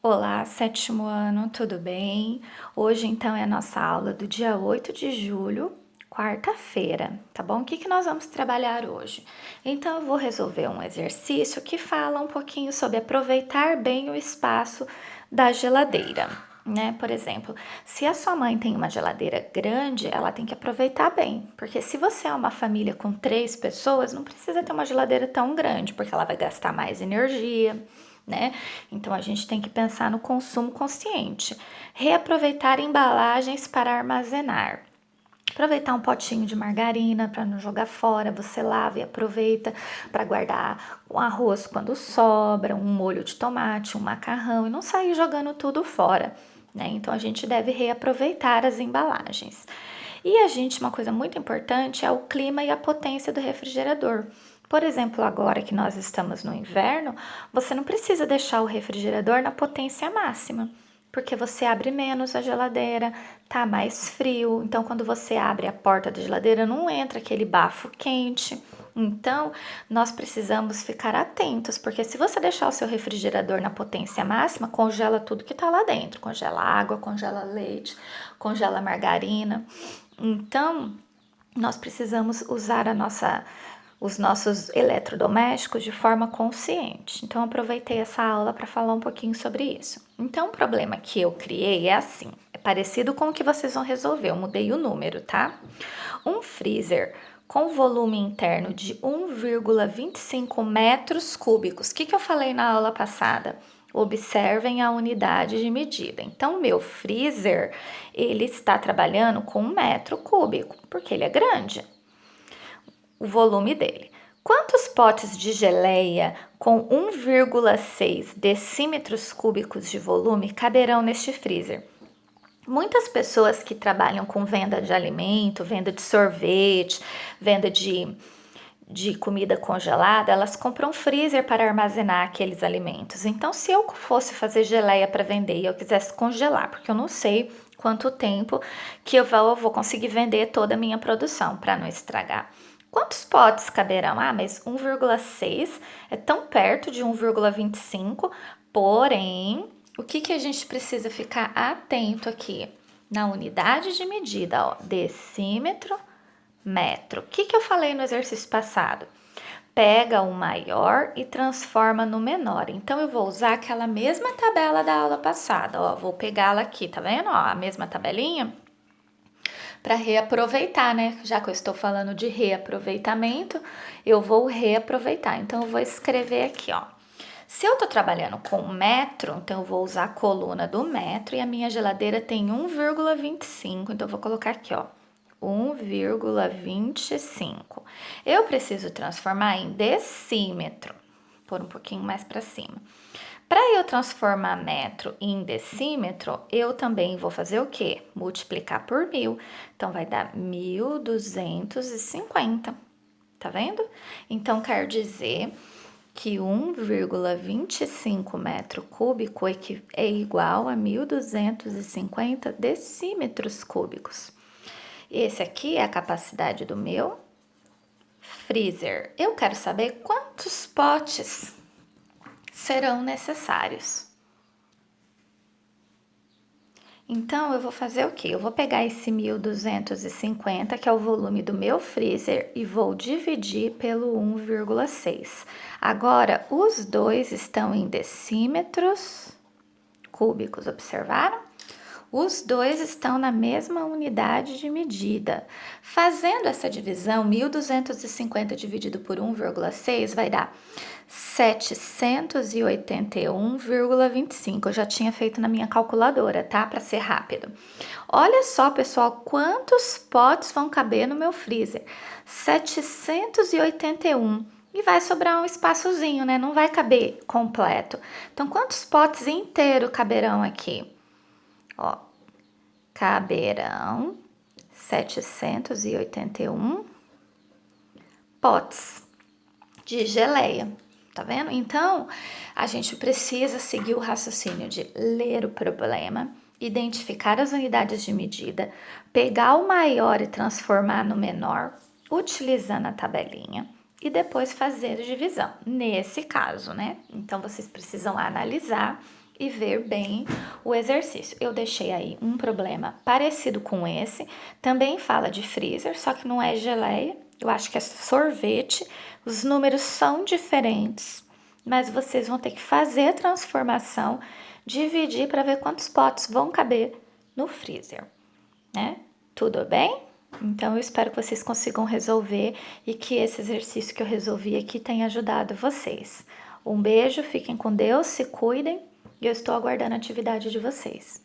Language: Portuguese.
Olá, sétimo ano, tudo bem? Hoje, então, é a nossa aula do dia 8 de julho, quarta-feira, tá bom? O que nós vamos trabalhar hoje? Então, eu vou resolver um exercício que fala um pouquinho sobre aproveitar bem o espaço da geladeira, né? Por exemplo, se a sua mãe tem uma geladeira grande, ela tem que aproveitar bem, porque se você é uma família com 3 pessoas, não precisa ter uma geladeira tão grande, porque ela vai gastar mais energia, né? Então a gente tem que pensar no consumo consciente. Reaproveitar embalagens para armazenar. Aproveitar um potinho de margarina para não jogar fora, você lava e aproveita para guardar um arroz quando sobra, um molho de tomate, um macarrão e não sair jogando tudo fora, né? Então a gente deve reaproveitar as embalagens. E uma coisa muito importante é o clima e a potência do refrigerador. Por exemplo, agora que nós estamos no inverno, você não precisa deixar o refrigerador na potência máxima, porque você abre menos a geladeira, tá mais frio. Então, quando você abre a porta da geladeira, não entra aquele bafo quente. Então, nós precisamos ficar atentos, porque se você deixar o seu refrigerador na potência máxima, congela tudo que tá lá dentro. Congela água, congela leite, congela margarina. Então, nós precisamos usar os nossos eletrodomésticos de forma consciente. Então, aproveitei essa aula para falar um pouquinho sobre isso. Então, o problema que eu criei é assim: é parecido com o que vocês vão resolver, eu mudei o número, tá? Um freezer com volume interno de 1,25 metros cúbicos. O que eu falei na aula passada? Observem a unidade de medida. Então, o meu freezer, ele está trabalhando com 1 metro cúbico, porque ele é grande, o volume dele. Quantos potes de geleia com 1,6 decímetros cúbicos de volume caberão neste freezer? Muitas pessoas que trabalham com venda de alimento, venda de sorvete, venda de comida congelada, elas compram freezer para armazenar aqueles alimentos. Então, se eu fosse fazer geleia para vender e eu quisesse congelar, porque eu não sei quanto tempo que eu vou conseguir vender toda a minha produção para não estragar. Quantos potes caberão? Ah, mas 1,6 é tão perto de 1,25, porém, o que a gente precisa ficar atento aqui? Na unidade de medida, ó, decímetro, metro. O que eu falei no exercício passado? Pega o maior e transforma no menor. Então, eu vou usar aquela mesma tabela da aula passada, ó, vou pegá-la aqui, tá vendo? Ó, a mesma tabelinha para reaproveitar, né? Já que eu estou falando de reaproveitamento, eu vou reaproveitar. Então, eu vou escrever aqui, ó. Se eu tô trabalhando com metro, então eu vou usar a coluna do metro e a minha geladeira tem 1,25, então eu vou colocar aqui, ó, 1,25. Eu preciso transformar em decímetro, pôr um pouquinho mais para cima. Para eu transformar metro em decímetro, eu também vou fazer o quê? Multiplicar por 1.000. Então, vai dar 1.250. Tá vendo? Então, quer dizer que 1,25 metro cúbico é igual a 1.250 decímetros cúbicos. Esse aqui é a capacidade do meu freezer. Eu quero saber quantos potes serão necessários. Então, eu vou fazer o quê? Eu vou pegar esse 1.250, que é o volume do meu freezer, e vou dividir pelo 1,6. Agora, os dois estão em decímetros cúbicos, observaram? Os dois estão na mesma unidade de medida. Fazendo essa divisão, 1.250 dividido por 1,6 vai dar 781,25. Eu já tinha feito na minha calculadora, tá? Para ser rápido. Olha só, pessoal, quantos potes vão caber no meu freezer? 781. E vai sobrar um espaçozinho, né? Não vai caber completo. Então, quantos potes inteiros caberão aqui? Ó, caberão 781 potes de geleia, tá vendo? Então, a gente precisa seguir o raciocínio de ler o problema, identificar as unidades de medida, pegar o maior e transformar no menor, utilizando a tabelinha, e depois fazer a divisão, nesse caso, né? Então, vocês precisam analisar e ver bem o exercício. Eu deixei aí um problema parecido com esse, também fala de freezer, só que não é geleia, eu acho que é sorvete. Os números são diferentes, mas vocês vão ter que fazer a transformação, dividir para ver quantos potes vão caber no freezer, né? Tudo bem? Então eu espero que vocês consigam resolver e que esse exercício que eu resolvi aqui tenha ajudado vocês. Um beijo, fiquem com Deus, se cuidem e eu estou aguardando a atividade de vocês.